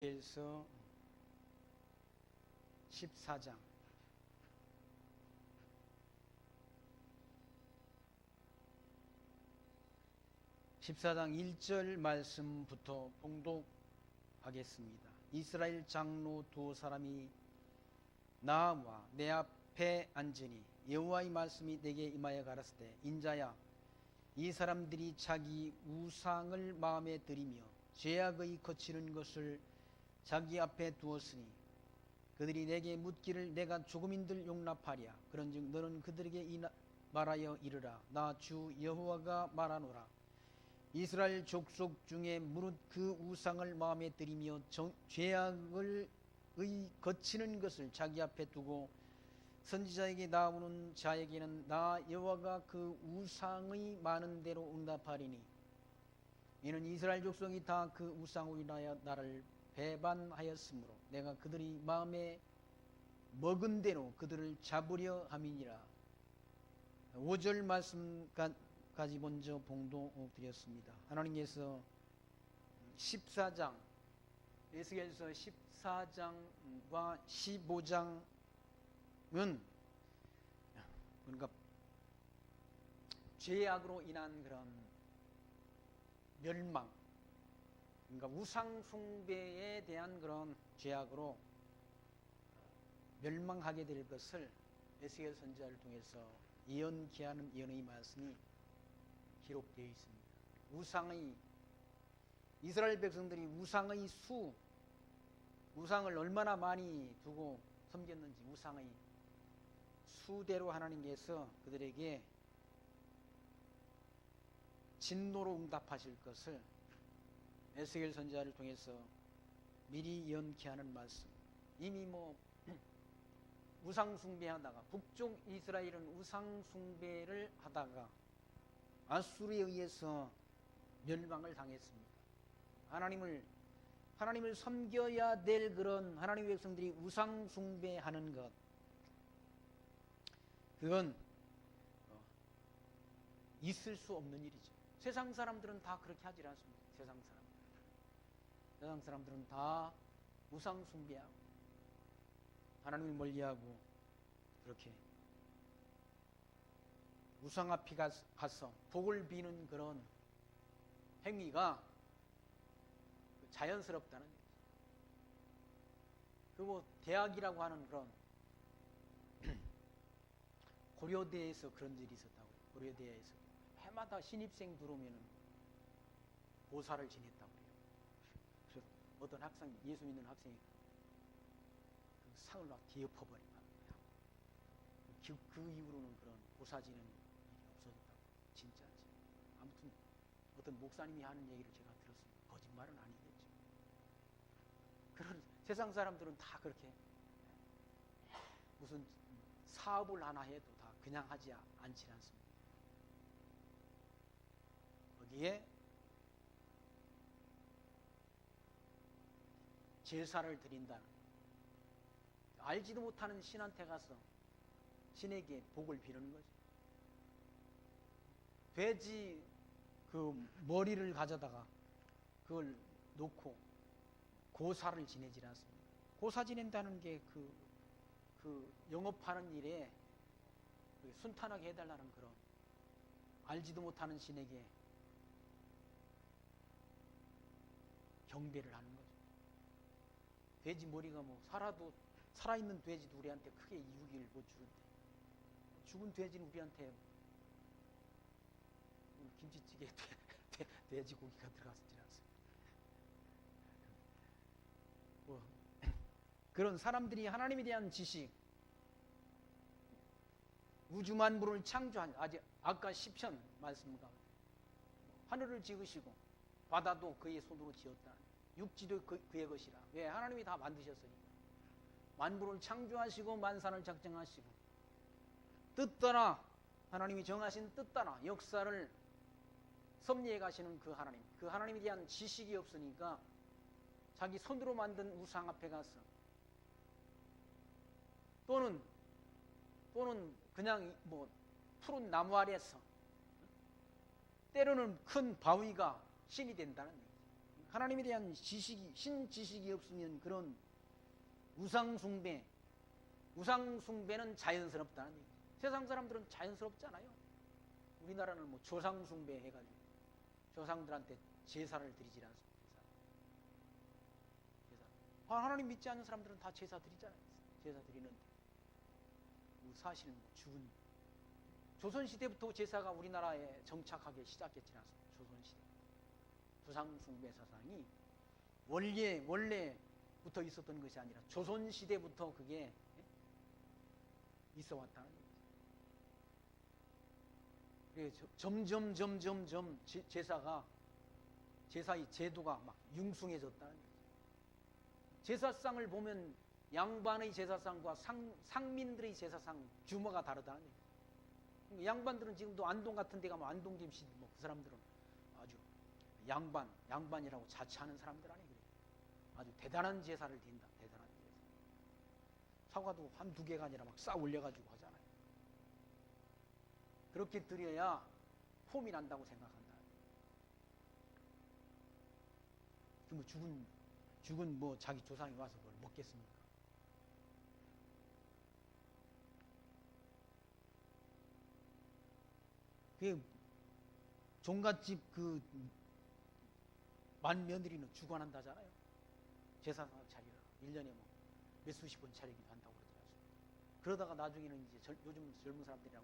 에서 14장 1절 말씀부터 봉독하겠습니다. 이스라엘 장로 두 사람이 나와 내 앞에 앉으니 여호와의 말씀이 내게 임하여 가라사대, 인자야, 이 사람들이 자기 우상을 마음에 들이며 죄악의 거치는 것을 자기 앞에 두었으니 그들이 내게 묻기를 내가 조금인들 용납하랴. 그런즉 너는 그들에게 말하여 이르라. 나 주 여호와가 말하노라. 이스라엘 족속 중에 무릇 그 우상을 마음에 들이며 죄악을 거치는 것을 자기 앞에 두고 선지자에게 나오는 자에게는 나 여호와가 그 우상의 많은 대로 응답하리니, 이는 이스라엘 족속이 다 그 우상으로 인하여 나를 배반하였으므로 내가 그들이 마음에 먹은 대로 그들을 잡으려 함이니라. 5절 말씀까지 먼저 봉독드렸습니다. 하나님께서 14장, 에스겔서 14장과 15장은 그러니까 죄악으로 인한 그런 멸망, 그러니까 우상 숭배에 대한 그런 죄악으로 멸망하게 될 것을 에스겔 선지자를 통해서 예언케하는 예언의 말씀이 기록되어 있습니다. 이스라엘 백성들이 우상을 얼마나 많이 두고 섬겼는지, 우상의 수대로 하나님께서 그들에게 진노로 응답하실 것을 에스겔 선지자를 통해서 미리 예언케하는 말씀. 이미 우상 숭배하다가, 북쪽 이스라엘은 우상 숭배를 하다가 아수르에 의해서 멸망을 당했습니다. 하나님을 섬겨야 될 그런 하나님의 백성들이 우상 숭배하는 것, 그건 있을 수 없는 일이죠. 세상 사람들은 다 그렇게 하지 않습니다. 세상 사람들은 다 우상 숭배하고 하나님을 멀리하고 그렇게 우상 앞에 가서 복을 비는 그런 행위가 자연스럽다는 얘기죠. 그리고 대학이라고 하는 그런 고려대에서 그런 일이 있었다고. 고려대에서 해마다 신입생 들어오면은 보살을 지냈다고 그래요. 그래서 어떤 학생, 예수 믿는 학생이 그 상을 막 뒤엎어버리고, 그 이후로는 그런 보사 지내는 일이 없어졌다고. 진짜지. 아무튼 어떤 목사님이 하는 얘기를 제가 들었습니다. 거짓말은 아니겠죠. 그런 세상 사람들은 다 그렇게 무슨 사업을 하나 해도 다 그냥 하지 않지 않습니다. 거기에 제사를 드린다는, 알지도 못하는 신한테 가서 신에게 복을 비르는 거죠. 돼지 그 머리를 가져다가 그걸 놓고 고사를 지내지 않습니다. 고사 지낸다는 게 그 영업하는 일에 순탄하게 해달라는 그런, 알지도 못하는 신에게 경배를 하는 거죠. 돼지 머리가 살아있는 돼지도 우리한테 크게 이익을 못 주는데, 죽은 돼지는 우리한테 김치찌개에 돼지고기가 들어갔지 않습니까? 그런 사람들이 하나님에 대한 지식, 우주 만물을 창조한, 아까 시편 말씀과 하늘을 지으시고 바다도 그의 손으로 지었다, 육지도 그의 것이라. 왜? 하나님이 다 만드셨으니까. 만물을 창조하시고 만산을 작정하시고 뜻 따라, 하나님이 정하신 뜻 따라 역사를 섭리해 가시는 그 하나님에 대한 지식이 없으니까 자기 손으로 만든 우상 앞에 가서, 또는 그냥 푸른 나무 아래에서, 때로는 큰 바위가 신이 된다는 얘기죠. 하나님에 대한 지식이, 신지식이 없으면 그런 우상숭배는 자연스럽다는 얘기죠. 세상 사람들은 자연스럽잖아요. 우리나라는 뭐 조상숭배 해가지고 조상들한테 제사를 드리지 않습니까? 제사. 하나님 믿지 않는 사람들은 다 제사 드리잖아요. 제사 드리는데 사실 뭐 죽은 조선시대부터 제사가 우리나라에 정착하기 시작했지 않습니까? 조선시대 조상숭배 사상이 원래부터 있었던 것이 아니라 조선시대부터 그게 있어 왔다는 얘기죠. 점점 제사의 제도가 막 융숭해졌다는 얘기죠. 제사상을 보면 양반의 제사상과 상민들의 제사상 규모가 다르다는 얘기죠. 양반들은 지금도 안동 같은 데 가면 안동김씨 뭐 그 사람들은 아주 양반이라고 자처하는 사람들 아니에요. 아주 대단한 제사를 드린다. 대단한 제사. 사과도 한두 개가 아니라 막 쌓아 올려가지고 하잖아요. 그렇게 드려야 폼이 난다고 생각한다. 뭐 죽은 뭐 자기 조상이 와서 그걸 먹겠습니까? 그 종갓집 그 만며느리는 주관한다잖아요. 제사 차리라. 1년에 뭐 몇 수십 번 차리기도 한다고 그러지 않습니까? 그러다가 나중에는 이제 요즘 젊은 사람들이랑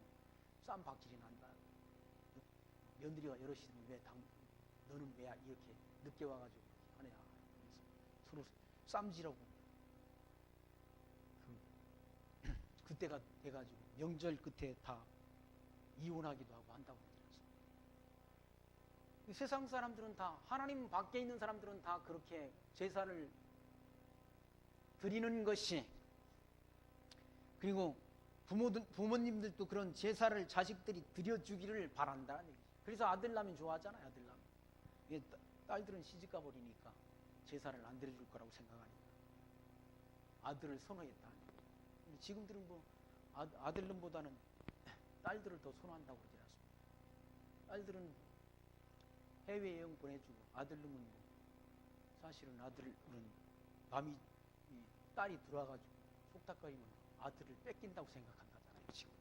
쌈박질이 난다. 며느리가 여럿이면 너는 왜 이렇게 늦게 와가지고 하냐. 서로 쌈지라고. 그때가 돼가지고 명절 끝에 다 이혼하기도 하고 한다고 그러지 않습니까? 세상 사람들은 다, 하나님 밖에 있는 사람들은 다 그렇게 제사를 드리는 것이, 그리고 부모님들도 그런 제사를 자식들이 드려주기를 바란다는 얘기죠. 그래서 아들 낳으면 좋아하잖아요. 아들 낳으면. 딸들은 시집가 버리니까 제사를 안 드려줄 거라고 생각하니까 아들을 선호했다는 얘기죠. 지금들은 뭐 아들놈보다는 딸들을 더 선호한다고 그러지 않습니까? 딸들은 해외여행 보내주고 아들놈은 뭐 사실은 아들은 딸이 들어와가지고 속닥거리면 아들을 뺏긴다고 생각한다잖아요. 지금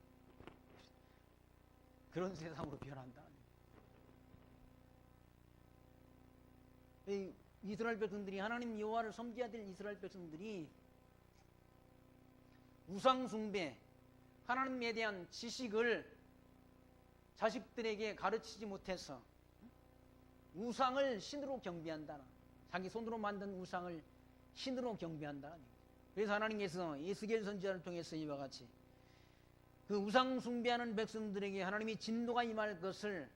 그런 세상으로 변한다. 이스라엘 백성들이, 하나님 여호와를 섬겨야 될 이스라엘 백성들이 우상 숭배, 하나님에 대한 지식을 자식들에게 가르치지 못해서 우상을 신으로 경배한다는, 자기 손으로 만든 우상을 신으로 경배한다는. 그래서 하나님께서 에스겔 선지자를 통해서 이와 같이 그 우상 숭배하는 백성들에게 하나님이 진노가 임할 것을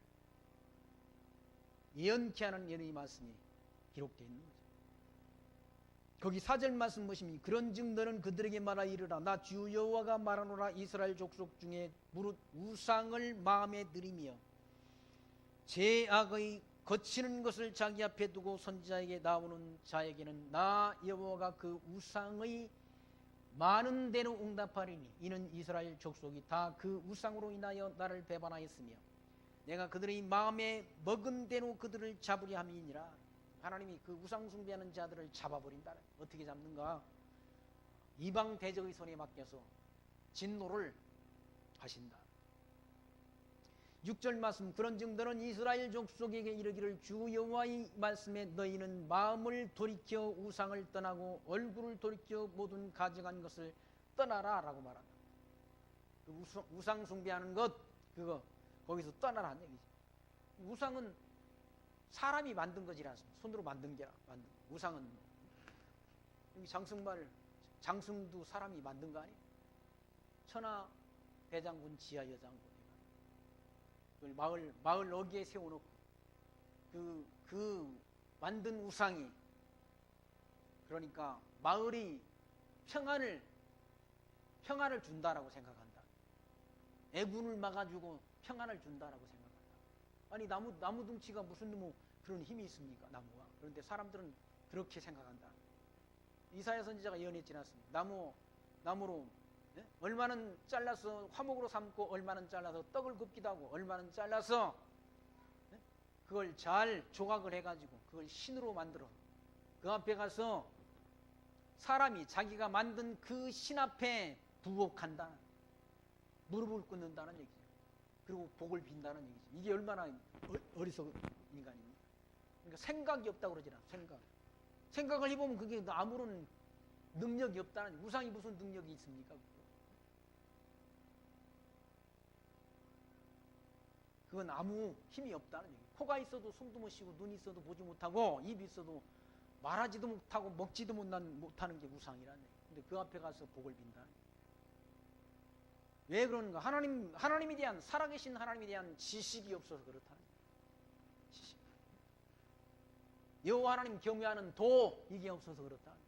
예언케 하는 예언의 말씀이 기록되어 있는 거죠. 거기 4절 말씀 보시면, 그런즉 너는 그들에게 말하 이르라, 나 주 여호와가 말하노라. 이스라엘 족속 중에 무릇 우상을 마음에 들이며 죄악의 거치는 것을 자기 앞에 두고 선지자에게 나오는 자에게는 나 여호와가 그 우상의 많은 대로 응답하리니 이는 이스라엘 족속이 다 그 우상으로 인하여 나를 배반하였으며 내가 그들의 마음에 먹은 대로 그들을 잡으려 함이니라. 하나님이 그 우상 숭배하는 자들을 잡아버린다. 어떻게 잡는가? 이방 대적의 손에 맡겨서 진노를 하신다. 6절 말씀, 그런즉 너는 이스라엘 족속에게 이르기를 주 여호와의 말씀에 너희는 마음을 돌이켜 우상을 떠나고 얼굴을 돌이켜 모든 가져간 것을 떠나라 라고 말한다. 그 우상 숭배하는 것, 그거 거기서 떠나라는 얘기죠. 우상은 사람이 만든 거지 않습니까? 손으로 만든 게 우상은 여기 장승도 사람이 만든 거 아니에요? 천하 대장군 지하 여장군 마을 어귀에 세워놓고 그 만든 우상이, 그러니까 마을이 평안을 준다라고 생각한다. 애군을 막아주고 평안을 준다라고 생각한다. 아니 나무 둥치가 무슨 뭐 그런 힘이 있습니까? 나무가. 그런데 사람들은 그렇게 생각한다. 이사야 선지자가 예언했지 않습니까? 나무로 얼마는 잘라서 화목으로 삼고 얼마는 잘라서 떡을 굽기도 하고 얼마는 잘라서 그걸 잘 조각을 해가지고 그걸 신으로 만들어 그 앞에 가서 사람이 자기가 만든 그 신 앞에 부복한다. 무릎을 꿇는다는 얘기죠. 그리고 복을 빈다는 얘기죠. 이게 얼마나 어리석은 인간입니까? 그러니까 생각이 없다고 그러잖아. 생각을 해보면 그게 아무런 능력이 없다는, 우상이 무슨 능력이 있습니까? 그건 아무 힘이 없다는 얘기. 코가 있어도 숨도 못 쉬고, 눈이 있어도 보지 못하고, 입이 있어도 말하지도 못하고 먹지도 못하는 게 우상이라는 얘기. 근데 그 앞에 가서 복을 빈다는 얘기. 왜 그런가? 하나님에 대한, 살아계신 하나님에 대한 지식이 없어서 그렇다는 얘기. 지식. 여호와 하나님 경외하는 도, 이게 없어서 그렇다는 얘기.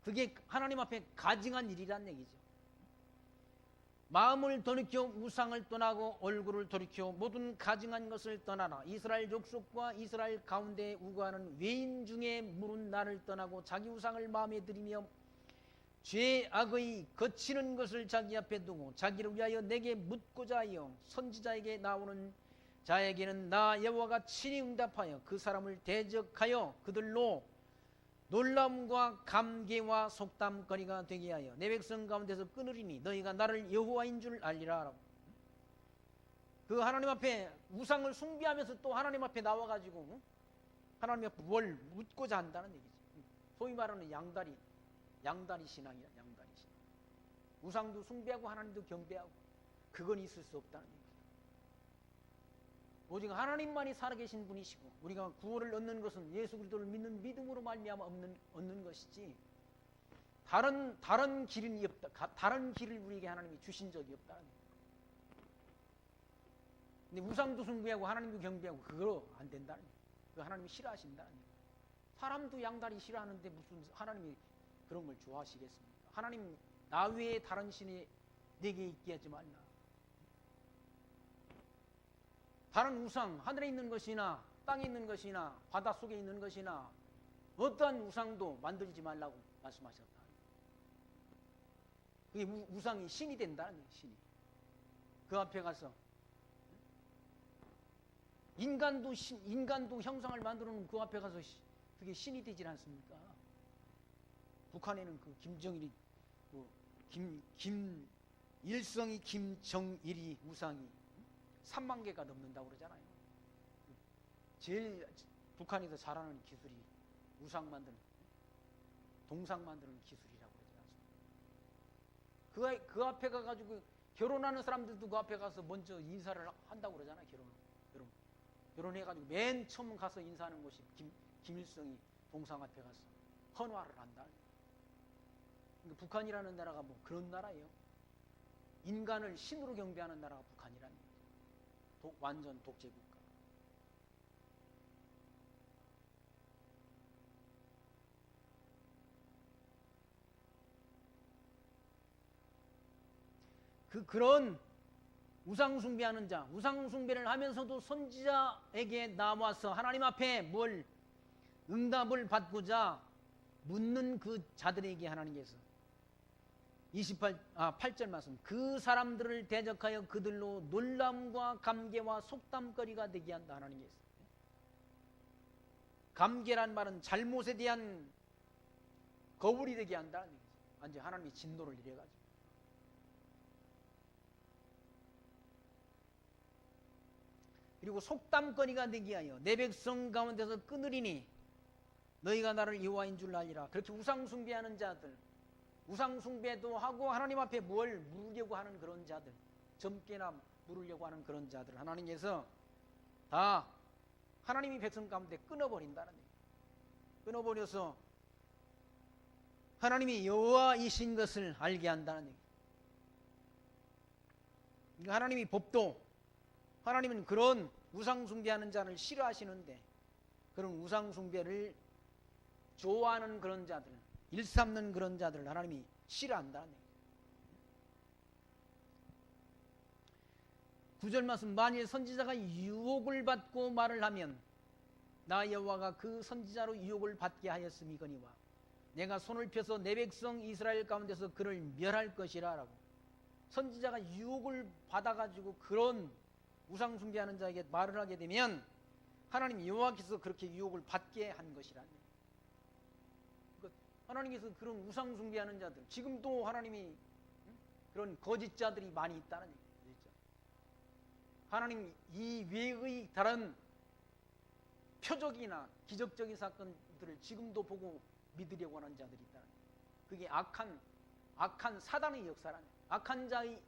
그게 하나님 앞에 가증한 일이란 얘기죠. 마음을 돌이켜 우상을 떠나고 얼굴을 돌이켜 모든 가증한 것을 떠나라. 이스라엘 족속과 이스라엘 가운데 우거하는 외인 중에 물은 나를 떠나고 자기 우상을 마음에 들이며 죄악의 거치는 것을 자기 앞에 두고 자기를 위하여 내게 묻고자 하여 선지자에게 나오는 자에게는 나 여호와가 친히 응답하여 그 사람을 대적하여 그들로 놀람과 감개와 속담거리가 되게 하여 내 백성 가운데서 끊으리니 너희가 나를 여호와인 줄 알리라. 그 하나님 앞에 우상을 숭배하면서 또 하나님 앞에 나와가지고 하나님 앞에 뭘 묻고자 한다는 얘기지. 소위 말하는 양다리 신앙이야. 양다리 신앙. 우상도 숭배하고 하나님도 경배하고, 그건 있을 수 없다는 얘기야. 오직 하나님만이 살아계신 분이시고 우리가 구원을 얻는 것은 예수 그리스도를 믿는 믿음으로 말미암아 얻는 것이지 다른 길은 없다. 다른 길을 우리에게 하나님이 주신 적이 없다는 거예요. 근데 우상도 숭배하고 하나님도 경배하고 그거 안 된다는 거예요. 그거 하나님이 싫어하신다는 거예요. 사람도 양다리 싫어하는데 무슨 하나님이 그런 걸 좋아하시겠습니까? 하나님 나 외에 다른 신이 내게 있게 하지 말라. 다른 우상, 하늘에 있는 것이나 땅에 있는 것이나 바닷속에 있는 것이나 어떠한 우상도 만들지 말라고 말씀하셨다. 그게 우상이 신이 된다는 거예요. 신이. 그 앞에 가서 인간도 형상을 만들어 놓은 그 앞에 가서 그게 신이 되질 않습니까? 북한에는 그 김정일이 일성이 김정일이 우상이 3만 개가 넘는다고 그러잖아요. 제일 북한에서 잘하는 기술이 우상 만드는, 동상 만드는 기술이라고 그러지 않습니까? 그 앞에 가가지고 결혼하는 사람들도 그 앞에 가서 먼저 인사를 한다고 그러잖아요. 결혼해가지고 맨 처음 가서 인사하는 곳이 김일성이 동상 앞에 가서 헌화를 한다. 그러니까 북한이라는 나라가 뭐 그런 나라예요. 인간을 신으로 경배하는 나라가 북한이라는 거예요. 완전 독재국가. 그런 우상숭배하는 자, 우상숭배를 하면서도 선지자에게 나와서 하나님 앞에 뭘 응답을 받고자 묻는 그 자들에게 하나님께서 8절 말씀, 그 사람들을 대적하여 그들로 놀람과 감개와 속담거리가 되게 한다. 하나님께서. 감개란 말은 잘못에 대한 거울이 되게 한다는 얘기죠. 완전 하나님이 진노를 이래가지고. 그리고 속담거리가 되게 하여 내 백성 가운데서 끊으리니 너희가 나를 여호와인 줄 알리라. 그렇게 우상숭배하는 자들, 우상숭배도 하고 하나님 앞에 뭘 물으려고 하는 그런 자들, 점괘나 물으려고 하는 그런 자들 하나님께서 다 하나님이 백성 가운데 끊어버린다는 얘기예요. 끊어버려서 하나님이 여호와이신 것을 알게 한다는 얘기예요. 그러니까 하나님이 법도, 하나님은 그런 우상숭배하는 자를 싫어하시는데 그런 우상숭배를 좋아하는 그런 자들, 일삼는 그런 자들을 하나님이 싫어한다는 얘기예요. 9절 말씀, 만일 선지자가 유혹을 받고 말을 하면 나 여호와가 그 선지자로 유혹을 받게 하였음이거니와 내가 손을 펴서 내 백성 이스라엘 가운데서 그를 멸할 것이라 라고. 선지자가 유혹을 받아가지고 그런 우상 숭배하는 자에게 말을 하게 되면 하나님 여호와께서 그렇게 유혹을 받게 한 것이라는 거예요. 그러니까 하나님께서 그런 우상 숭배하는 자들, 지금도 하나님이 그런 거짓자들이 많이 있다는 얘기죠. 하나님 이 외의 다른 표적이나 기적적인 사건들을 지금도 보고 믿으려고 하는 자들이 있다는 거예요. 그게 악한 사단의 역사라는 거예요. 악한 자의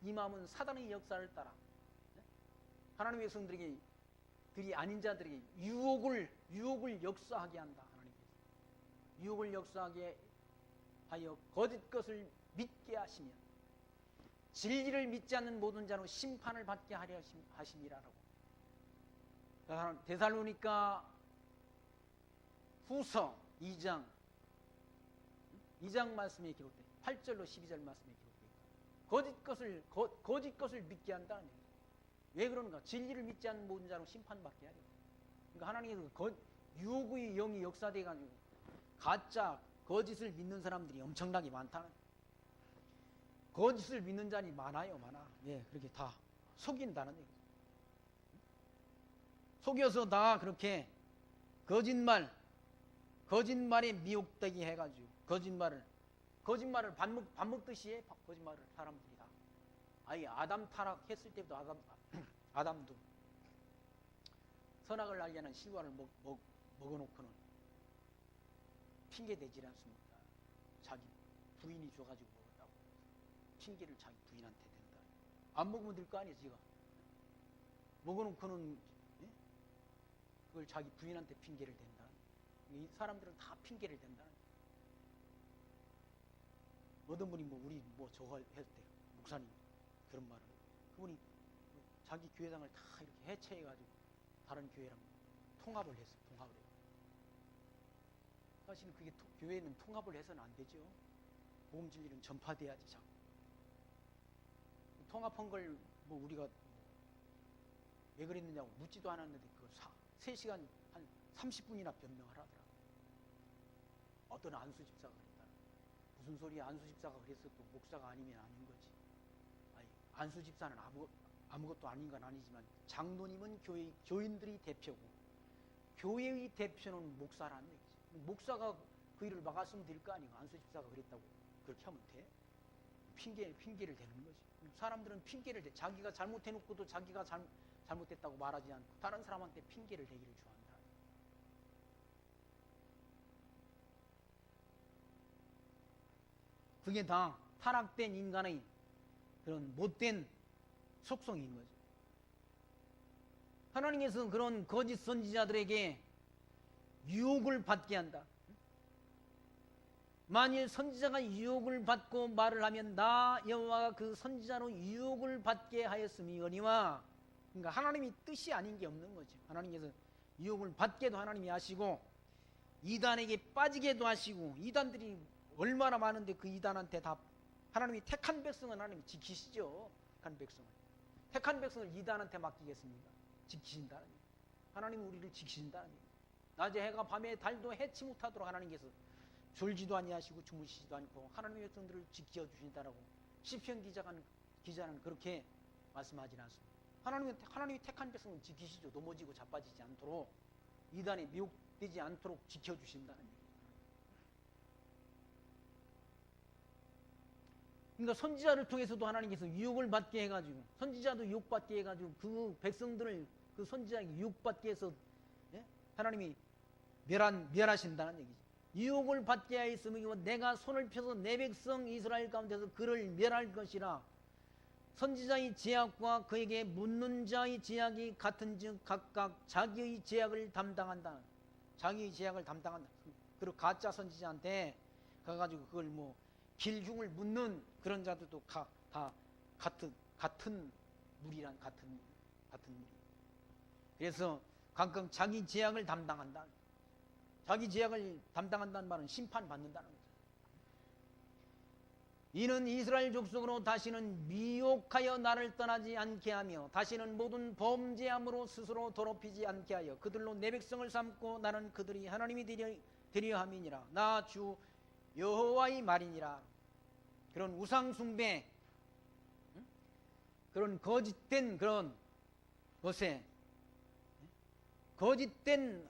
이 마음은 사단의 역사를 따라 하나님의 백성들에게 들이 아닌 자들에게 유혹을 역사하게 한다. 하나님께서 유혹을 역사하게 하여 거짓 것을 믿게 하시면 진리를 믿지 않는 모든 자는 심판을 받게 하려 하심이라라고. 데살로니가 후서 2장 말씀에 기록돼 8절로 12절 말씀에 기록돼 있다. 거짓 것을 믿게 한다는 얘기죠. 왜 그러는가? 진리를 믿지 않는 모든 자는 심판받게 하려. 그러니까 하나님께서 유혹의 영이 역사돼 가지고 가짜 거짓을 믿는 사람들이 엄청나게 많다는. 거짓을 믿는 자니 많아요, 많아. 예, 그렇게 다 속인다는 얘기죠. 속여서 다 그렇게 거짓말에 미혹되게 해가지고 거짓말을 밥 먹듯이 해. 거짓말을 사람들이 다. 아예 아담 타락했을 때부터 아담도 선악을 알게 하는 실과를 먹어놓고는 핑계 대질 않습니까? 자기 부인이 줘가지고 먹었다고 핑계를 자기 부인한테 댄다. 안 먹으면 될 거 아니에요, 지가. 먹어놓고는 그걸 자기 부인한테 핑계를 댄다. 이 사람들은 다 핑계를 댄다. 어떤 분이 우리 저거 했을 때 목사님 그런 말을 그분이 자기 교회당을 다 이렇게 해체해가지고 다른 교회랑 통합을 했어. 사실은 그게 교회는 통합을 해서는 안 되죠. 복음 진리는 전파돼야지 자꾸. 통합한 걸 우리가 왜 그랬느냐고 묻지도 않았는데 그 3시간 한 30분이나 변명하라더라. 어떤 안수 집사가 그랬다. 무슨 소리야? 안수 집사가 그랬어. 또 목사가 아니면 아닌 거지. 아니, 안수 집사는 아무것도 아닌 건 아니지만 장로님은 교인들이 대표고 교회의 대표는 목사라는 얘기지. 목사가 그 일을 막았으면 될 거 아니고 안수 집사가 그랬다고 그렇게 하면 돼? 핑계를 대는 거지. 사람들은 핑계를 대. 자기가 잘못해놓고도 자기가 잘못됐다고 말하지 않고 다른 사람한테 핑계를 대기를 좋아한다. 그게 다 타락된 인간의 그런 못된 속성인 거죠. 하나님께서 그런 거짓 선지자들에게 유혹을 받게 한다. 만일 선지자가 유혹을 받고 말을 하면 나 여호와가 그 선지자로 유혹을 받게 하였음이거니와, 그러니까 하나님이 뜻이 아닌 게 없는 거죠. 하나님께서 유혹을 받게도 하나님이 하시고 이단에게 빠지게도 하시고, 이단들이 얼마나 많은데 그 이단한테 다 하나님이 택한 백성은 하나님이 지키시죠. 택한 백성을 이단한테 맡기겠습니까? 지키신다는 얘기. 하나님은 우리를 지키신다는 얘기. 낮에 해가 밤에 달도 해치 못하도록 하나님께서 졸지도 아니하시고 주무시지도 않고 하나님의 백성들을 지켜주신다라고 시편 기자는 그렇게 말씀하지 않습니다. 하나님이 택한 백성은 지키시죠. 넘어지고 자빠지지 않도록, 이단에 미혹되지 않도록 지켜주신다는 얘기입니다. 그러니까 선지자를 통해서도 하나님께서 유혹을 받게 해가지고, 선지자도 유혹받게 해가지고 그 백성들을 그 선지자에게 유혹받게 해서 하나님이 멸하신다는 얘기죠. 유혹을 받게 하였으면 내가 손을 펴서 내 백성 이스라엘 가운데서 그를 멸할 것이라. 선지자의 제약과 그에게 묻는 자의 제약이 같은즉 각각 자기의 제약을 담당한다. 자기의 제약을 담당한다. 그리고 가짜 선지자한테 가가지고 그걸 길흉을 묻는 그런 자들도 다 같은 무리란 같은 무리. 그래서 각각 자기 제약을 담당한다. 자기 제약을 담당한다는 말은 심판받는다는 거죠. 이는 이스라엘 족속으로 다시는 미혹하여 나를 떠나지 않게 하며 다시는 모든 범죄함으로 스스로 더럽히지 않게 하여 그들로 내 백성을 삼고 나는 그들이 하나님이 되려 함이니라. 나 주 여호와의 말이니라. 그런 우상 숭배, 그런 거짓된 그런 것에 거짓된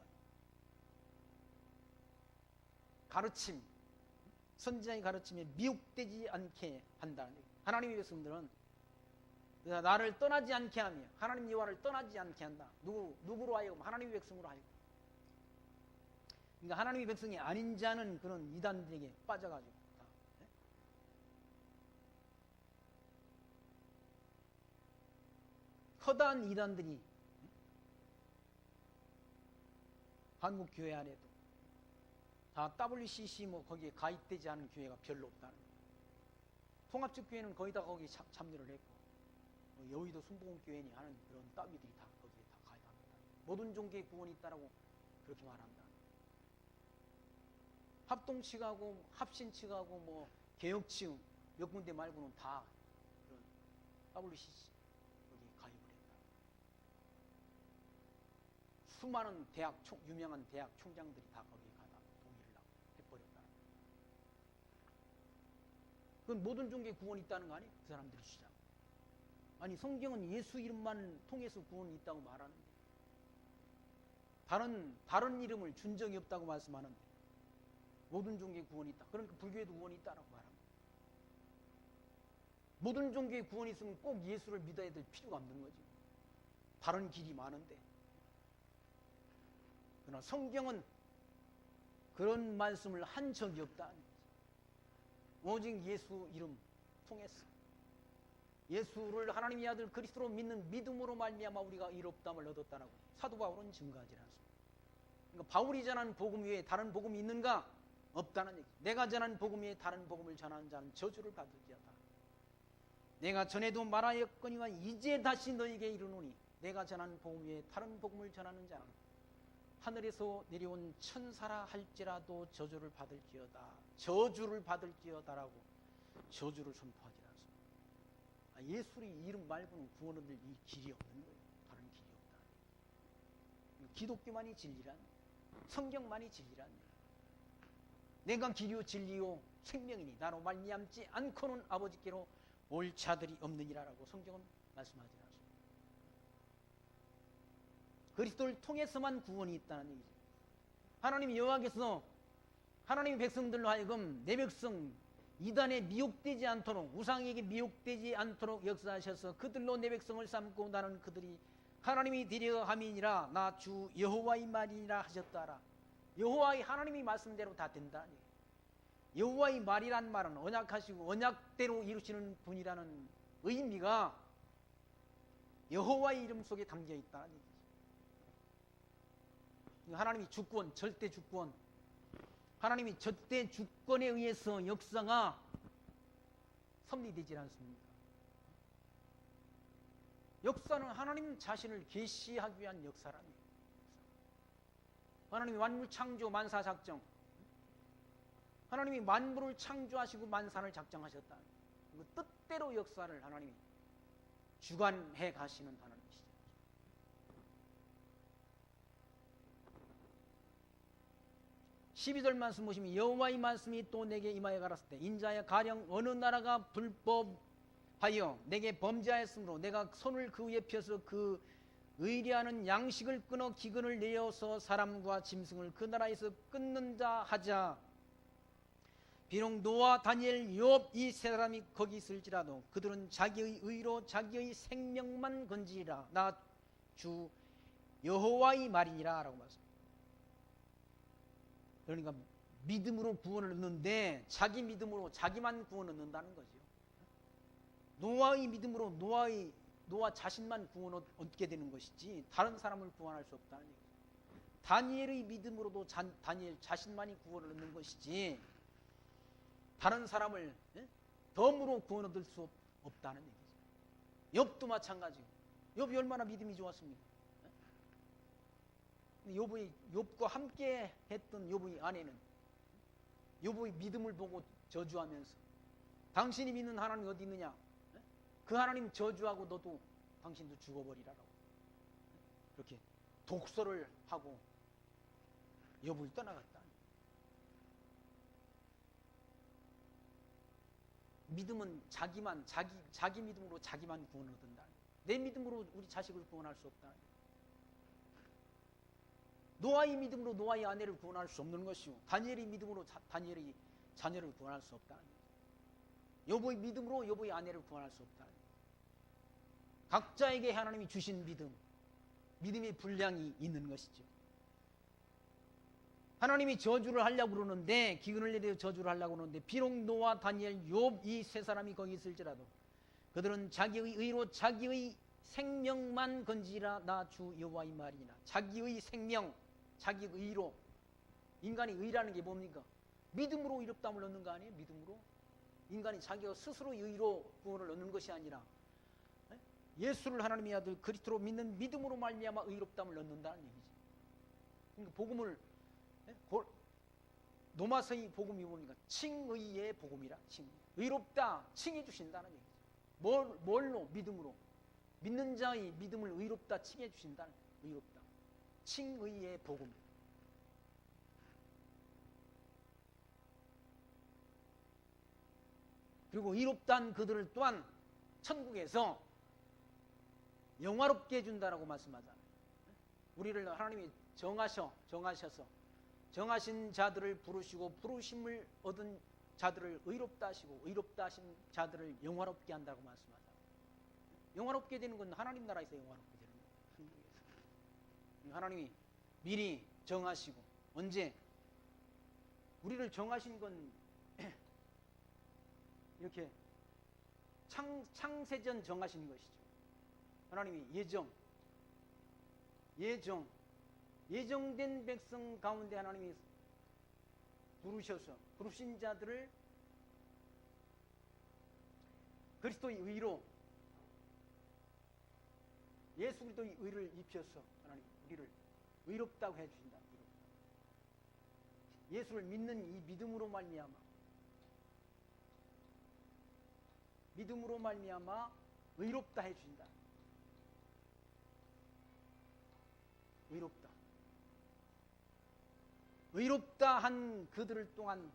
가르침, 선지자의 가르침에 미혹되지 않게 한다는 얘기예요. 하나님의 백성들은 나를 떠나지 않게 하며 하나님 여호와를 떠나지 않게 한다. 누구로 하여금? 하나님의 백성으로 하여금. 그러니까 하나님의 백성이 아닌 자는 그런 이단들에게 빠져가지고 다. 커다란 이단들이 한국 교회 안에도 다 WCC 뭐 거기에 가입되지 않은 교회가 별로 없다는 거예요. 통합적 교회는 거의 다 거기 참여를 했고 여의도 순복음교회니 하는 그런 따위들이 다 거기에 다 가입합니다. 모든 종교의 구원이 있다라고 그렇게 말한다. 합동 측하고 합신 측하고 뭐 개혁 측 몇 군데 말고는 다 그런 WCC 거기에 가입을 했다. 수많은 유명한 대학 총장들이 다 거기에 가다 동의를 해버렸다. 그건 모든 종교의 구원이 있다는 거 아니에요? 그 사람들이 주장. 아니 성경은 예수 이름만 통해서 구원이 있다고 말하는데 다른 이름을 준 적이 없다고 말씀하는데 모든 종교의 구원이 있다. 그러니까 불교에도 구원이 있다라고 말합니다. 모든 종교의 구원이 있으면 꼭 예수를 믿어야 될 필요가 없는 거지. 다른 길이 많은데. 그러나 성경은 그런 말씀을 한 적이 없다. 오직 예수 이름 통해서 예수를 하나님의 아들 그리스도로 믿는 믿음으로 말미암아 우리가 의롭다함을 얻었다라고 사도 바울은 증거하지 않습니다. 그러니까 바울이 전하는 복음 외에 다른 복음이 있는가? 없다는 얘기. 내가 전하는 복음 외에 다른 복음을 전하는 자는 저주를 받을지어다. 내가 전에도 말하였거니와 이제 다시 너에게 이르노니 내가 전하는 복음 외에 다른 복음을 전하는 자는 하늘에서 내려온 천사라 할지라도 저주를 받을지어다. 저주를 받을지어다라고 저주를 선포하지 않습니다. 예수의 이름 말고는 구원 얻을 이 길이 없는 거예요. 다른 길이 없다. 기독교만이 진리란, 성경만이 진리란. 내가 길이요 진리요 생명이니 나로 말미암지 않고는 아버지께로 올 자들이 없느니라라고 성경은 말씀하지 않습니다. 그리스도를 통해서만 구원이 있다는 얘기죠. 하나님 여호와께서 하나님의 백성들로 하여금 내 백성 이단에 미혹되지 않도록 우상에게 미혹되지 않도록 역사하셔서 그들로 내 백성을 삼고 나는 그들이 하나님이 되려 함이니라 나 주 여호와의 말이니라 하셨다라. 여호와의 하나님이 말씀대로 다 된다. 여호와의 말이란 말은 언약하시고 언약대로 이루시는 분이라는 의미가 여호와의 이름 속에 담겨 있다는 얘기죠. 하나님이 주권, 절대 주권, 하나님이 절대 주권에 의해서 역사가 섭리되지 않습니다. 역사는 하나님 자신을 계시하기 위한 역사랍니다. 하나님이 만물 창조 만사 작정, 하나님이 만물을 창조하시고 만사를 작정하셨다. 그 뜻대로 역사를 하나님이 주관해 가시는 하나님이시죠. 12절 말씀 보시면 여호와의 말씀이 또 내게 임하여 가라사대 인자야 가령 어느 나라가 불법하여 내게 범죄하였으므로 내가 손을 그 위에 펴서 그 의리하는 양식을 끊어 기근을 내어서 사람과 짐승을 그 나라에서 끊는다 하자. 비록 노아 다니엘 욥 이 세 사람이 거기 있을지라도 그들은 자기의 의로 자기의 생명만 건지리라. 나 주 여호와의 말이니라 라고 말씀합니다. 그러니까 믿음으로 구원을 얻는데 자기 믿음으로 자기만 구원을 얻는다는 거죠. 노아의 믿음으로 노아 자신만 구원 얻게 되는 것이지 다른 사람을 구원할 수 없다는 얘기죠. 다니엘의 믿음으로도 다니엘 자신만이 구원을 얻는 것이지 다른 사람을 덤으로 구원 얻을 수 없다는 얘기죠. 욥도 마찬가지고 욥이 얼마나 믿음이 좋았습니까? 욥과 함께 했던 욥의 아내는 욥의 믿음을 보고 저주하면서 당신이 믿는 하나님이 어디 있느냐? 그 하나님 저주하고 너도 당신도 죽어버리라라고 그렇게 독서를 하고 욥을 떠나갔다. 믿음은 자기 믿음으로 자기만 구원을 얻는다. 내 믿음으로 우리 자식을 구원할 수 없다. 노아의 믿음으로 노아의 아내를 구원할 수 없는 것이요, 다니엘의 믿음으로 다니엘의 자녀를 구원할 수 없다. 여보의 믿음으로 여보의 아내를 구원할 수 없다. 각자에게 하나님이 주신 믿음의 분량이 있는 것이죠. 하나님이 저주를 하려고 그러는데, 기근을 내려 저주를 하려고 그러는데, 비록 노아, 다니엘, 욥 이 세 사람이 거기 있을지라도 그들은 자기의 의로 자기의 생명만 건지라 나 주 여호와의 말이니라. 자기의 생명, 자기 의로. 인간이 의라는 게 뭡니까? 믿음으로 의롭다함을 얻는 거 아니에요? 믿음으로. 인간이 자기가 스스로 의로 구원을 얻는 것이 아니라 예수를 하나님의 아들 그리스도로 믿는 믿음으로 말미암아 의롭다함을 얻는다는 얘기죠. 그러니까 복음을, 노마서의 복음이 뭡니까? 칭의의 복음이라. 의롭다 칭해 주신다는 얘기죠. 뭘로? 믿음으로. 믿는 자의 믿음을 의롭다 칭해 주신다는, 의롭다 칭의의 복음. 그리고 의롭다한 그들을 또한 천국에서 영화롭게 해준다라고 말씀하잖아요. 우리를 하나님이 정하셔서 정하신 자들을 부르시고 부르심을 얻은 자들을 의롭다 하시고 의롭다 하신 자들을 영화롭게 한다고 말씀하잖아요. 영화롭게 되는 건 하나님 나라에서 영화롭게 되는 거예요. 하나님이 미리 정하시고, 언제 우리를 정하신 건 이렇게 창세전 정하신 것이죠. 하나님이 예정된 백성 가운데 하나님이 부르신 자들을 그리스도의 의로, 예수 그리스도의 의를 입혀서 하나님 우리를 의롭다고 해주신다. 예수를 믿는 이 믿음으로 말미암아 의롭다 해주신다. 의롭다 한 그들을 또한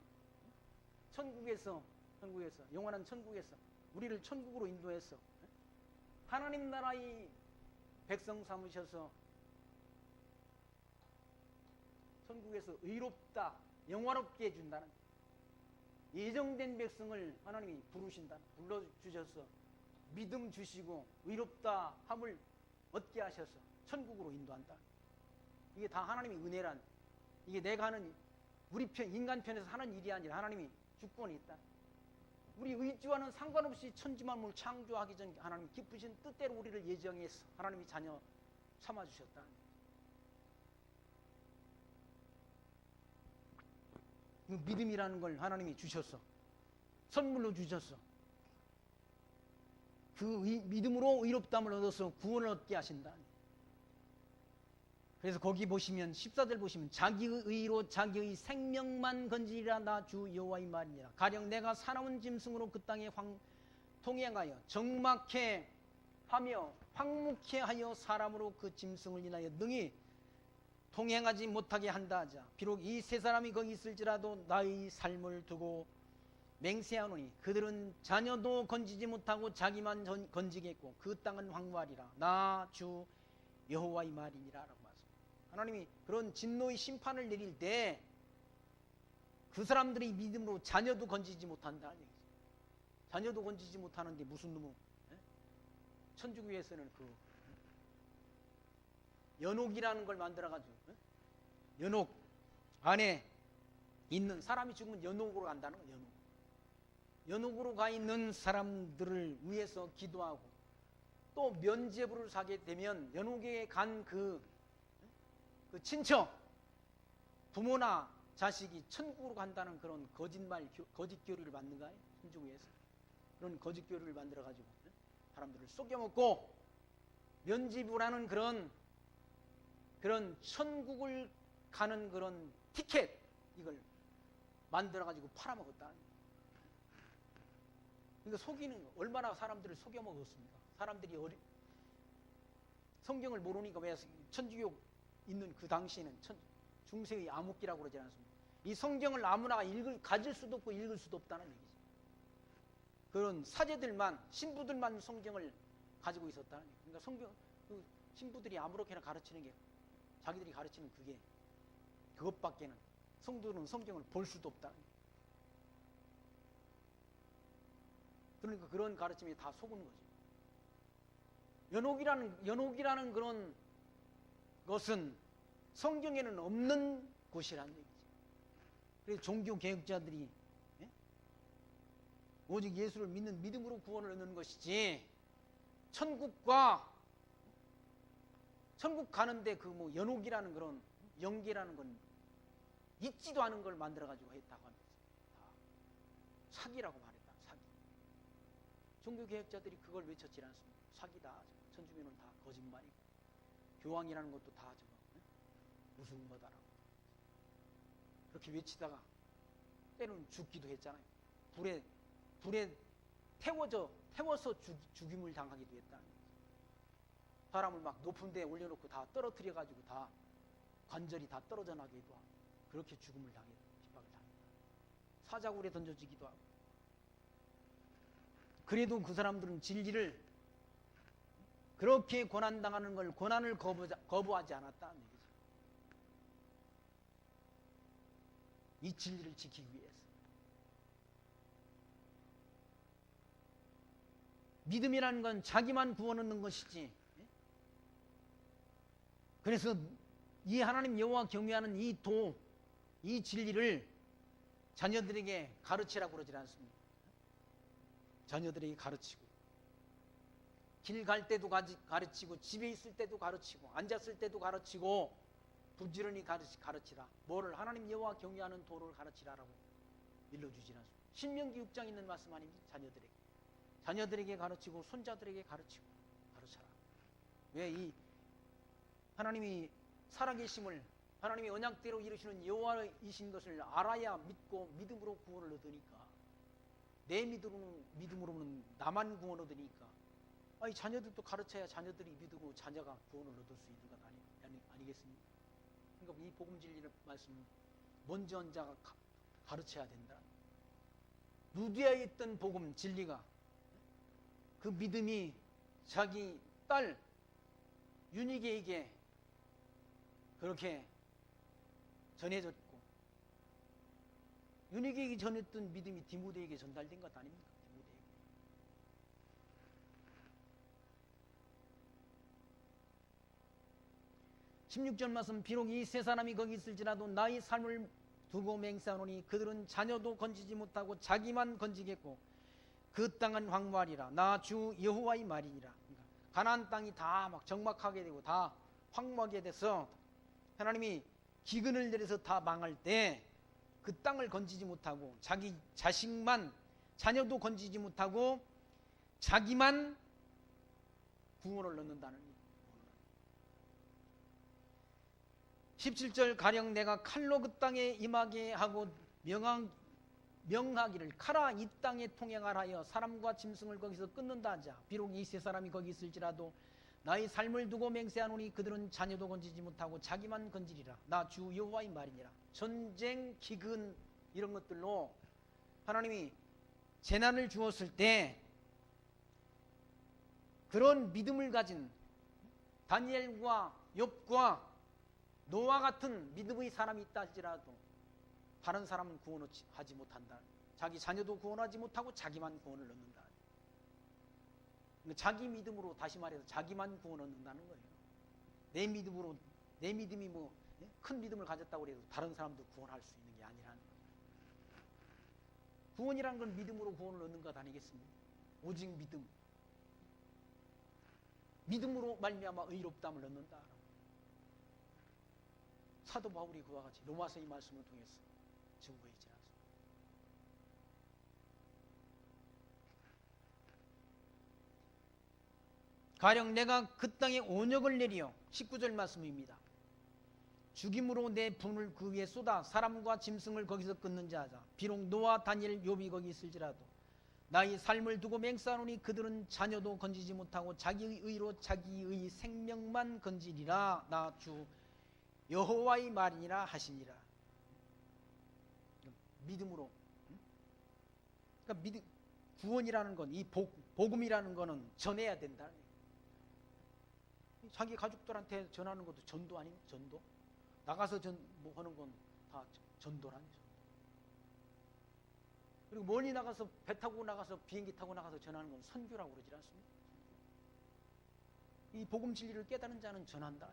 천국에서 영원한 천국에서 우리를 천국으로 인도해서 하나님 나라의 백성 삼으셔서 천국에서 의롭다 영화롭게 해준다는, 예정된 백성을 하나님이 불러주셔서 믿음 주시고 의롭다 함을 얻게 하셔서 천국으로 인도한다. 이게 다 하나님의 은혜란, 이게 내가 하는, 우리 인간 편에서 하는 일이 아니라 하나님이 주권이 있다. 우리 의지와는 상관없이 천지만물 창조하기 전 하나님 기쁘신 뜻대로 우리를 예정해서 하나님이 자녀 삼아주셨다. 그 믿음이라는 걸 하나님이 주셨어. 선물로 주셨어. 그 믿음으로 의롭다함을 얻어서 구원을 얻게 하신다. 그래서 거기 보시면 14절 보시면 자기의 의로 자기의 생명만 건지리라 나 주 여호와의 말이니라. 가령 내가 사나운 짐승으로 그 땅에 통행하여 적막해 하며 황묵해 하여 사람으로 그 짐승을 인하여 능히 통행하지 못하게 한다 하자. 비록 이 세 사람이 거기 있을지라도 나의 삶을 두고 맹세하노니 그들은 자녀도 건지지 못하고 자기만 건지겠고 그 땅은 황무하리라. 나 주 여호와의 말이니라 라고 말씀합니다. 하나님이 그런 진노의 심판을 내릴 때 그 사람들의 믿음으로 자녀도 건지지 못한다는 얘기죠. 자녀도 건지지 못하는데 무슨 놈은 천주교에서는 그 연옥이라는 걸 만들어가지고, 연옥 안에 있는 사람이 죽으면 연옥으로 간다는 거예요. 연옥으로 가 있는 사람들을 위해서 기도하고, 또 면죄부를 사게 되면 연옥에 간 그 친척, 부모나 자식이 천국으로 간다는 그런 거짓 교리를 만든 거예요. 천주교에서 그런 거짓 교리를 만들어가지고 사람들을 속여먹고, 면죄부라는 그런 천국을 가는 그런 티켓, 이걸 만들어가지고 팔아먹었다. 그러니까 속이는 거, 얼마나 사람들을 속여먹었습니까? 사람들이 성경을 모르니까, 왜 천주교 있는 그 당시에는 중세의 암흑기라고 그러지 않습니까? 이 성경을 아무나 가질 수도 없고 읽을 수도 없다는 얘기죠. 그런 사제들만, 신부들만 성경을 가지고 있었다는 거예요. 그러니까 성경, 그 신부들이 아무렇게나 가르치는 게, 자기들이 가르치는 그것밖에는 성도는 성경을 볼 수도 없다는 거예요. 그러니까 그런 가르침이 다 속은 거죠. 연옥이라는 그런 것은 성경에는 없는 곳이라는 얘기죠. 그래서 종교 개혁자들이 오직 예수를 믿는 믿음으로 구원을 얻는 것이지, 천국 가는데 그 뭐 연옥이라는 그런 영계라는 건 있지도 않은 걸 만들어 가지고 했다고 합니다. 다 사기라고 말했다. 사기. 종교 개혁자들이 그걸 외쳤지 않습니까? 사기다. 천주교는 다 거짓말이고, 교황이라는 것도 다 우스운 거다라고 그렇게 외치다가 때로는 죽기도 했잖아요. 불에 태워서 죽임을 당하기도 했다는 거죠. 사람을 막 높은 데에 올려놓고 다 떨어뜨려 가지고 다 관절이 다 떨어져 나기도 하고, 그렇게 죽음을 당했다, 핍박을 당했다. 사자굴에 던져지기도 하고. 그래도 그 사람들은 진리를, 그렇게 고난당하는 걸, 고난을 거부하지 않았다는 얘기죠. 이 진리를 지키기 위해서. 믿음이라는 건 자기만 구원 얻는 것이지. 그래서 이 하나님 여호와 경외하는 이 진리를 자녀들에게 가르치라고 그러지 않습니다. 자녀들에게 가르치고, 길 갈 때도 가르치고, 집에 있을 때도 가르치고, 앉았을 때도 가르치고, 부지런히 가르치라. 뭐를? 하나님 여호와 경외하는 도를 가르치라라고 일러주지 않습니다. 신명기 6장에 있는 말씀 아닙니까? 자녀들에게 가르치고, 손자들에게 가르치고, 가르쳐라. 왜? 이 하나님이 살아계심을, 하나님이 언약대로 이루시는 여호와이신 것을 알아야 믿고 믿음으로 구원을 얻으니까, 내 믿음으로는 나만 구원 얻으니까, 아니 자녀들도 가르쳐야 자녀들이 믿고 자녀가 구원을 얻을 수 있는 것 아니겠습니까? 그러니까 이 복음 진리를 말씀, 먼저 한 자가 가르쳐야 된다. 루디아에 있던 복음 진리가, 그 믿음이 자기 딸 유니게에게 그렇게 전해졌고, 유니게에게 전했던 믿음이 디모데에게 전달된 것 아닙니까? 디모데에게. 16절 말씀, 비록 이 세 사람이 거기 있을지라도 나의 삶을 두고 맹세하노니 그들은 자녀도 건지지 못하고 자기만 건지겠고 그 땅은 황무하리라. 나 주 여호와의 말이니라. 그러니까 가나안 땅이 다 막 적막하게 되고 다 황무하게 돼서 하나님이 기근을 내려서 다 망할 때 그 땅을 건지지 못하고 자기 자식만, 자녀도 건지지 못하고 자기만 구원을 얻는다는 거예요. 17절, 가령 내가 칼로 그 땅에 임하게 하고 명하기를, 카라 이 땅에 통행하라 하여 사람과 짐승을 거기서 끊는다 하자. 비록 이 세 사람이 거기 있을지라도 나의 삶을 두고 맹세하노니 그들은 자녀도 건지지 못하고 자기만 건지리라. 나 주 여호와의 말이니라. 전쟁, 기근 이런 것들로 하나님이 재난을 주었을 때 그런 믿음을 가진 다니엘과 욥과 노아 같은 믿음의 사람이 있다 할지라도 다른 사람은 구원하지 못한다. 자기 자녀도 구원하지 못하고 자기만 구원을 얻는다. 자기 믿음으로, 다시 말해서 자기만 구원 얻는다는 거예요. 내 믿음이 뭐 큰 믿음을 가졌다고 해도 다른 사람도 구원할 수 있는 게 아니라는 거예요. 구원이란 건 믿음으로 구원을 얻는 것 아니겠습니까? 오직 믿음으로 말미암아 의롭다함을 얻는다. 사도 바울이 그와 같이 로마서의 말씀을 통해서 증거했지 않습니까? 가령 내가 그 땅에 온역을 내리어, 19절 말씀입니다. 죽임으로 내 분을 그 위에 쏟아 사람과 짐승을 거기서 끊는 자자. 비록 노아, 다니엘, 욥이 거기 있을지라도 나의 삶을 두고 맹세하노니 그들은 자녀도 건지지 못하고 자기의 의로 자기의 생명만 건지리라. 나 주 여호와의 말이니라 하시니라. 믿음으로. 그러니까 구원이라는 건, 이 복음이라는 거는 전해야 된다는 얘기예요. 자기 가족들한테 전하는 것도 전도 아닙니까? 전도. 나가서 뭐 하는 건 다 전도라니, 전도. 그리고 멀리 나가서 배 타고 나가서 비행기 타고 나가서 전하는 건 선교라고 그러지 않습니까? 이 복음 진리를 깨달은 자는 전한다.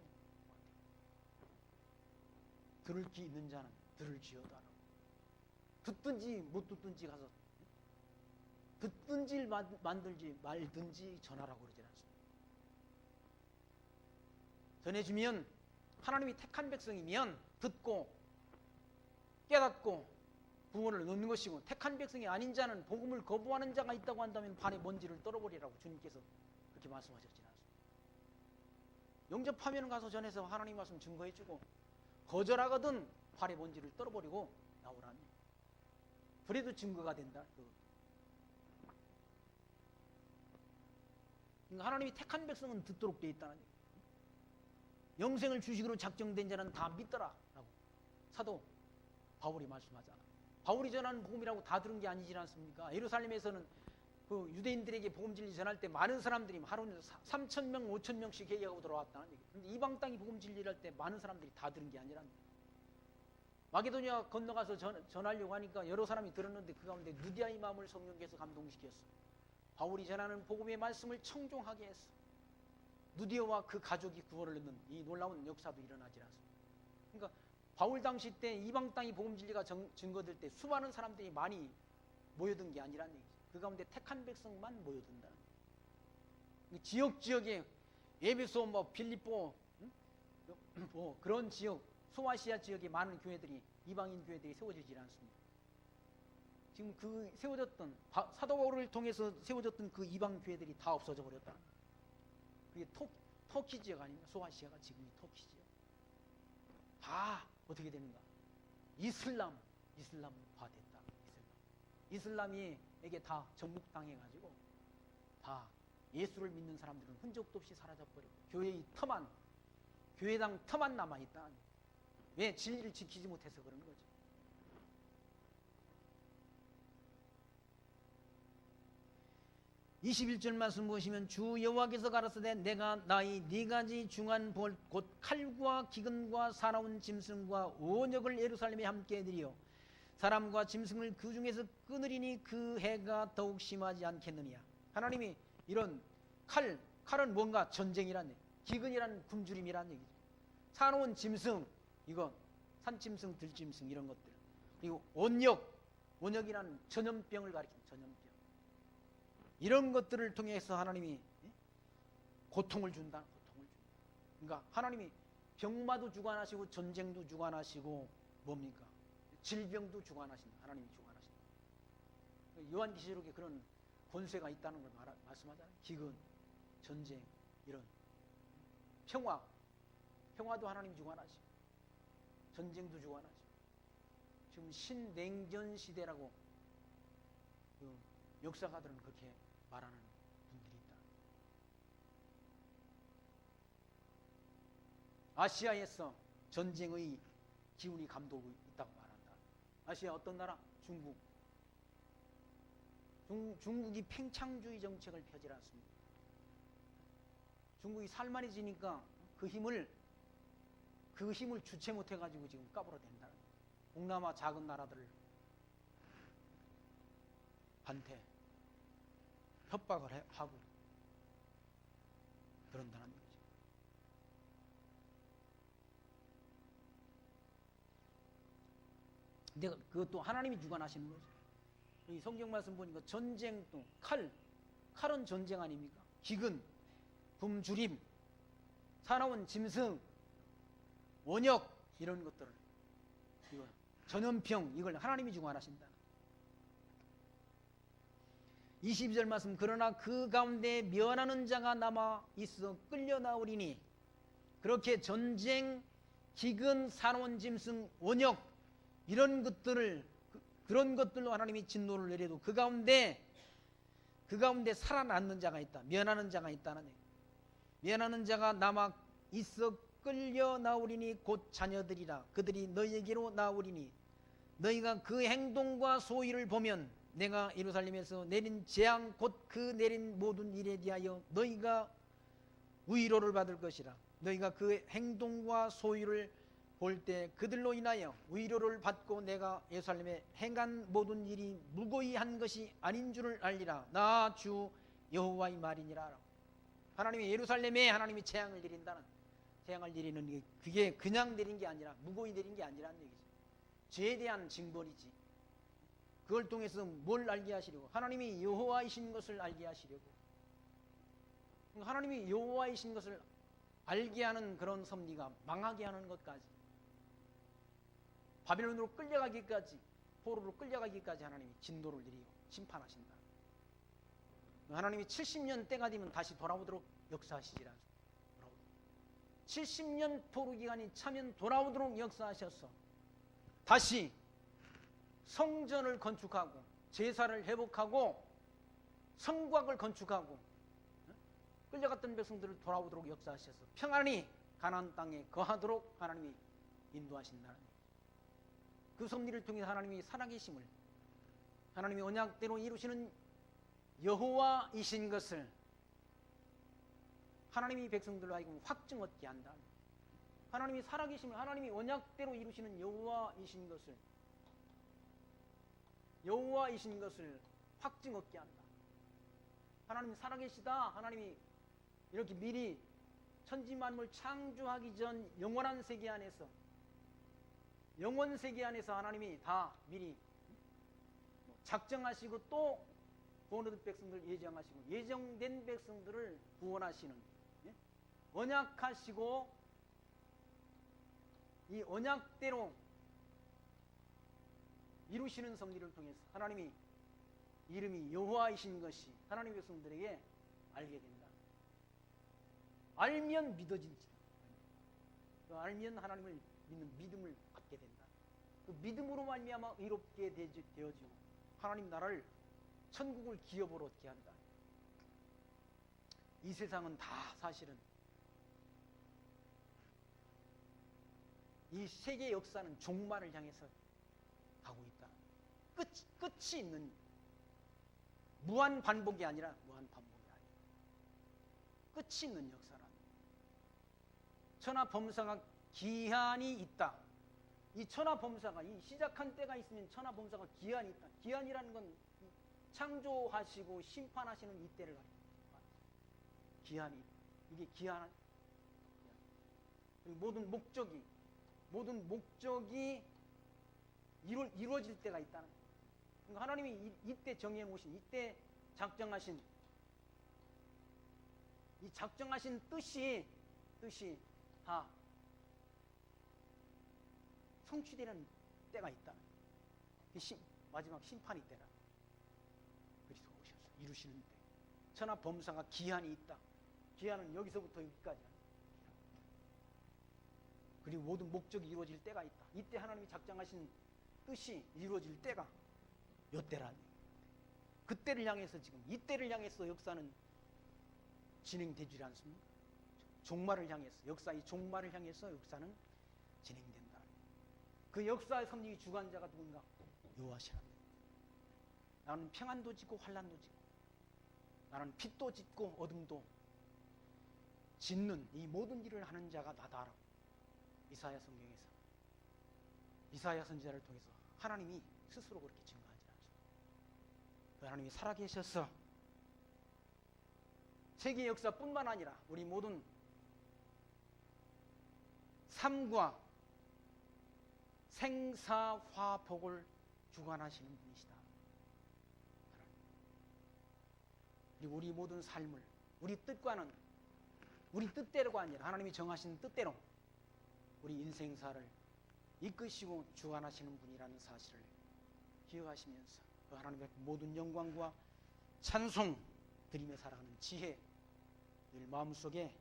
들을 귀 있는 자는 들을지어다. 듣든지 못 듣든지 가서 듣든지 만들지 말든지 전하라고 그러지 않습니까? 전해주면 하나님이 택한 백성이면 듣고 깨닫고 구원을 얻는 것이고, 택한 백성이 아닌 자는 복음을 거부하는 자가 있다고 한다면 발에 먼지를 떨어버리라고 주님께서 그렇게 말씀하셨지 않습니까? 영접하면 가서 전해서 하나님 말씀 증거해주고, 거절하거든 발에 먼지를 떨어버리고 나오라니. 그래도 증거가 된다. 그러니까 하나님이 택한 백성은 듣도록 되어 있다는 얘기예요. 영생을 주식으로 작정된 자는 다 믿더라 라고 사도 바울이 말씀하잖아. 바울이 전하는 복음이라고 다 들은 게 아니지 않습니까? 예루살렘에서는 그 유대인들에게 복음 진리 전할 때 많은 사람들이 하루에 3,000명, 5,000명씩 회개하고 들어왔다는 얘기예요. 그런데 이방 땅이 복음 진리를 할 때 많은 사람들이 다 들은 게 아니라, 마게도니아 건너가서 전하려고 하니까 여러 사람이 들었는데 그 가운데 누디아의 마음을 성령께서 감동시켰어. 바울이 전하는 복음의 말씀을 청종하게 했어. 누디아와 그 가족이 구원을 얻는 이 놀라운 역사도 일어나지 않습니다. 그러니까 바울 당시 때 이방 땅이 복음 진리가 증거될 때 수많은 사람들이 많이 모여든 게 아니라는 얘기죠. 그 가운데 택한 백성만 모여든다. 지역에 에베소, 뭐 빌립보, 뭐 그런 지역, 소아시아 지역에 많은 교회들이, 이방인 교회들이 세워지지 않습니다. 지금 그 세워졌던 사도 바울을 통해서 세워졌던 그 이방 교회들이 다 없어져 버렸다. 그게 터키 지역 아닙니까? 소아시아가 지금이 터키 지역. 다 어떻게 되는가? 이슬람화됐다. 이슬람에게 다 정복당해가지고 다 예수를 믿는 사람들은 흔적도 없이 사라져버리고, 교회당 터만 남아있다. 왜? 진리를 지키지 못해서 그런 거죠. (21절) 말씀 보시면, 주 여호와께서 가라사대 내가 나의 네 가지 중한 벌 곧 칼과 기근과 사나운 짐승과 원역을 예루살렘에 함께 해드리어 사람과 짐승을 그 중에서 끊으리니 그 해가 더욱 심하지 않겠느냐. 하나님이 이런 칼은 뭔가? 전쟁이란 얘기, 기근이란 굶주림이란 얘기죠. 사나운 짐승, 이거 산짐승, 들짐승 이런 것들, 그리고 원역이라는 전염병을 가리킵니다. 전염병. 이런 것들을 통해서 하나님이 고통을 준다. 그러니까 하나님이 병마도 주관하시고 전쟁도 주관하시고 뭡니까? 질병도 주관하신다. 하나님이 주관하신다. 요한계시록에 그런 권세가 있다는 걸 말씀하잖아요. 기근, 전쟁, 이런 평화도 하나님이 주관하시고 전쟁도 주관하시고. 지금 신냉전 시대라고 그 역사가들은 그렇게 말하는 분들이 있다. 아시아에서 전쟁의 기운이 감돌고 있다고 말한다. 아시아 어떤 나라? 중국이 팽창주의 정책을 펴지 않습니다. 중국이 살만해지니까 그 힘을 주체 못해가지고 지금 까불어댄다. 동남아 작은 나라들을 협박을 하고 그런다는 거죠. 근데 그것도 하나님이 주관하시는 거죠. 이 성경 말씀 보니까 전쟁도 칼은 전쟁 아닙니까? 기근, 굶주림, 사나운 짐승, 원역 이런 것들을, 이거 전염병, 이걸 하나님이 주관하신다. 22절 말씀, 그러나 그 가운데 면하는 자가 남아 있어 끌려 나오리니. 그렇게 전쟁, 기근, 사나운 짐승, 원역 이런 것들을, 그런 것들로 하나님이 진노를 내려도 그 가운데 살아남는 자가 있다. 면하는 자가 있다는 얘기. 면하는 자가 남아 있어 끌려 나오리니 곧 자녀들이라. 그들이 너희에게로 나오리니 너희가 그 행동과 소위를 보면 내가 예루살렘에서 내린 재앙 곧 그 내린 모든 일에 대하여 너희가 위로를 받을 것이라. 너희가 그 행동과 소유를 볼 때 그들로 인하여 위로를 받고 내가 예루살렘에 행한 모든 일이 무고히 한 것이 아닌 줄을 알리라. 나 주 여호와의 말이니라. 하나님이 예루살렘에 하나님이 재앙을 내린다는, 재앙을 내리는 게 그게 그냥 내린 게 아니라 무고히 내린 게 아니라는 얘기죠. 죄에 대한 징벌이지. 그걸 통해서 뭘 알게 하시려고? 하나님이 여호와이신 것을 알게 하시려고. 하나님이 여호와이신 것을 알게 하는 그런 섭리가 망하게 하는 것까지, 바벨론으로 끌려가기까지, 포로로 끌려가기까지 하나님이 진도를 내리고 심판하신다. 하나님이 70년 때가 되면 다시 돌아오도록 역사하시지라. 70년 포로 기간이 차면 돌아오도록 역사하셔서 다시 성전을 건축하고 제사를 회복하고 성곽을 건축하고 끌려갔던 백성들을 돌아오도록 역사하셔서 평안히 가나안 땅에 거하도록 하나님이 인도하신다는, 그 섭리를 통해 하나님이 살아계심을, 하나님이 언약대로 이루시는 여호와이신 것을 하나님이 백성들로 하여금 확증 얻게 한다. 하나님이 살아계심을, 하나님이 언약대로 이루시는 여호와이신 것을 확증 얻게 한다. 하나님이 살아계시다. 하나님이 이렇게 미리 천지만물 창조하기 전 영원한 세계 안에서, 영원 세계 안에서 하나님이 다 미리 작정하시고 또 구원받은 백성들 예정하시고 예정된 백성들을 구원하시는, 언약하시고 이 언약대로 이루시는 섭리를 통해서 하나님이 이름이 여호와이신 것이 하나님 백성들에게 알게 된다. 알면 믿어진지라. 알면 하나님을 믿는 믿음을 갖게 된다. 그 믿음으로 말미암아 의롭게 되어지고 하나님 나라를, 천국을 기업으로 얻게 한다. 이 세상은 다 사실은, 이 세계 역사는 종말을 향해서 가고 있다. 끝이 있는, 무한 반복이 아니라 끝이 있는 역사란. 천하범사가 기한이 있다. 이 천하범사가, 이 시작한 때가 있으면 천하범사가 기한이 있다. 기한이라는 건 창조하시고 심판하시는 이때를 가리킵니다. 기한이 있다. 이게 기한, 모든 목적이 이루어질 때가 있다는 거예요. 그러니까 하나님이 이때 정해 놓으신, 이때 작정하신, 이 작정하신 뜻이 다 성취되는 때가 있다. 마지막 심판이 때라. 그리스도가 오셔서 이루시는 때. 천하범사가 기한이 있다. 기한은 여기서부터 여기까지야. 그리고 모든 목적이 이루어질 때가 있다. 이때 하나님이 작정하신 뜻이 이루어질 때가 몇 때라니. 그때를 향해서, 지금 이때를 향해서 역사는 진행되지 않습니까? 종말을 향해서, 역사의 종말을 향해서 역사는 진행된다. 그 역사의 섭리의 주관자가 누군가? 여호와시라. 나는 평안도 짓고 환난도 짓고, 나는 빛도 짓고 어둠도 짓는 이 모든 일을 하는 자가 나다라고 이사야 성경에서, 이사야 선지자를 통해서 하나님이 스스로 그렇게 증거하지 않습니까? 하나님이 살아계셔서 세계 역사뿐만 아니라 우리 모든 삶과 생사화복을 주관하시는 분이시다. 그리고 우리 모든 삶을, 우리 뜻과는, 우리 뜻대로가 아니라 하나님이 정하신 뜻대로 우리 인생사를 이끄시고 주관하시는 분이라는 사실을 기억하시면서 그 하나님의 모든 영광과 찬송 드리며 살아가는 지혜 늘 마음속에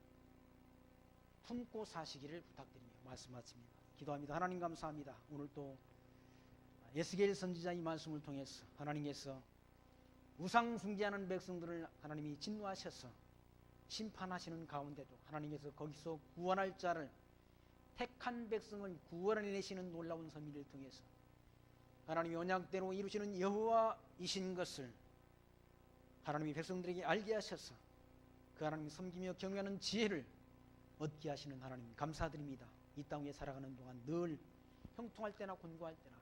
품고 사시기를 부탁드리며 말씀 마칩니다. 기도합니다. 하나님 감사합니다. 오늘 또 에스겔 선지자의 말씀을 통해서 하나님께서 우상 숭배하는 백성들을 하나님이 진노하셔서 심판하시는 가운데도 하나님께서 거기서 구원할 자를, 택한 백성을 구원해내시는 놀라운 섭리를 통해서 하나님이 언약대로 이루시는 여호와이신 것을 하나님이 백성들에게 알게 하셔서 그 하나님 섬기며 경외하는 지혜를 얻게 하시는 하나님 감사드립니다. 이 땅 위에 살아가는 동안 늘 형통할 때나 곤고할 때나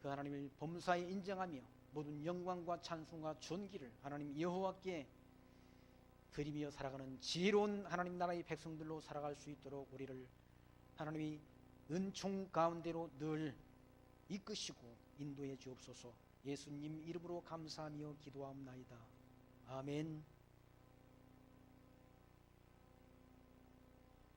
그 하나님을 범사에 인정하며 모든 영광과 찬송과 존귀를 하나님 여호와께 드리며 살아가는 지혜로운 하나님 나라의 백성들로 살아갈 수 있도록 우리를 하나님이 은총 가운데로 늘 이끄시고 인도해 주옵소서. 예수님 이름으로 감사하며 기도하옵나이다. 아멘.